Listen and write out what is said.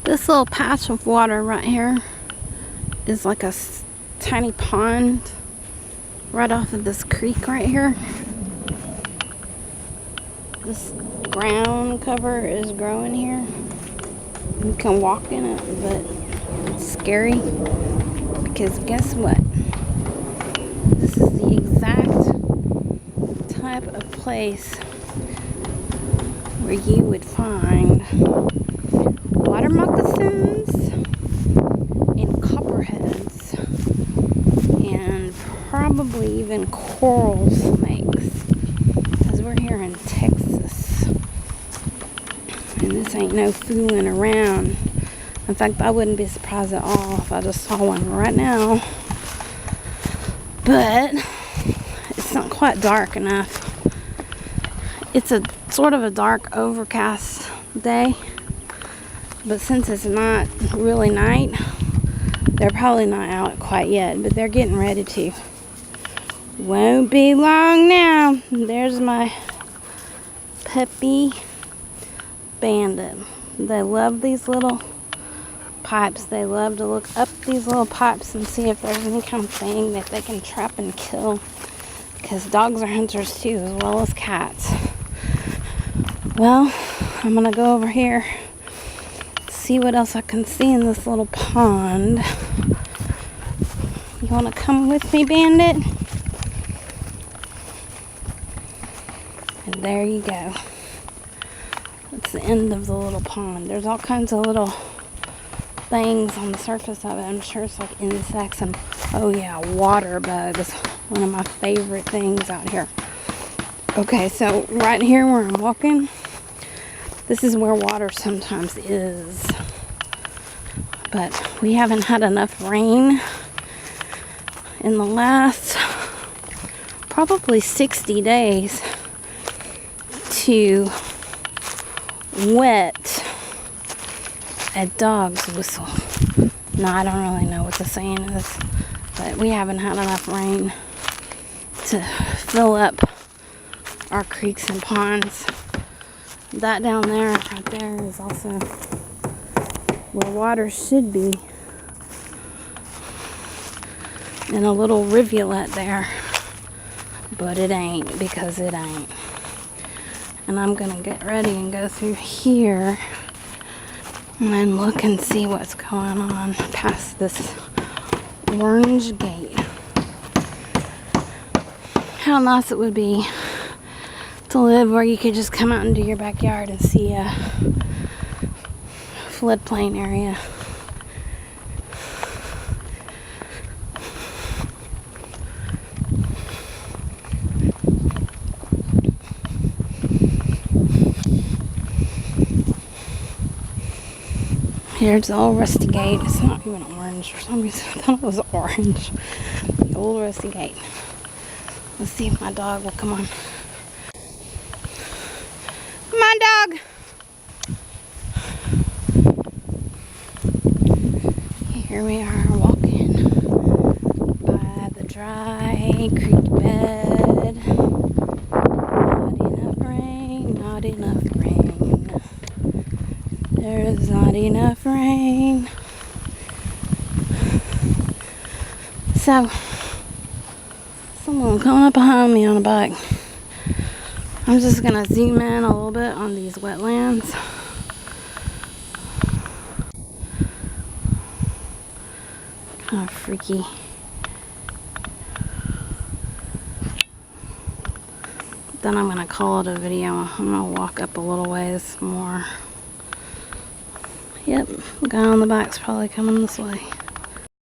This little patch of water right here is like a tiny pond right off of this creek right here. This ground cover is growing here. You can walk in it, but it's scary because guess what? This is the exact type of place where you would find water moccasins and copperheads and probably even coral snakes, because we're here in Texas and this ain't no fooling around. In fact, I wouldn't be surprised at all if I just saw one right now, but it's not quite dark enough. It's a sort of a dark overcast day, but since it's not really night, they're probably not out quite yet, but they're getting ready to. Won't be long now. There's my puppy Bandit. They love these little pipes. They love to look up these little pipes and see if there's any kind of thing that they can trap and kill, because dogs are hunters too, as well as cats. Well, I'm gonna go over here, see what else I can see in this little pond. You wanna come with me, Bandit? And there you go. That's the end of the little pond. There's all kinds of little things on the surface of it. I'm sure it's like insects and, oh yeah, water bugs. One of my favorite things out here. Okay, so right here where I'm walking, this is where water sometimes is. But we haven't had enough rain in the last probably 60 days to wet a dog's whistle. No, I don't really know what the saying is, but we haven't had enough rain to fill up our creeks and ponds. That down there, right there, is also where water should be. And a little rivulet there. But it ain't, because it ain't. And I'm gonna get ready and go through here and look and see what's going on past this orange gate. How nice it would be to live where you could just come out into your backyard and see a floodplain area. Here's the old rusty gate. It's not even orange for some reason. I thought it was orange. The old rusty gate. Let's see if my dog will come on. Come on, dog. Here we are walking by the dry creek bed. Not enough rain, not enough rain. There's not enough rain. So, someone coming up behind me on a bike. I'm just gonna zoom in a little bit on these wetlands. Kind of freaky. Then I'm gonna call it a video. I'm gonna walk up a little ways more. Yep, the guy on the bike's probably coming this way.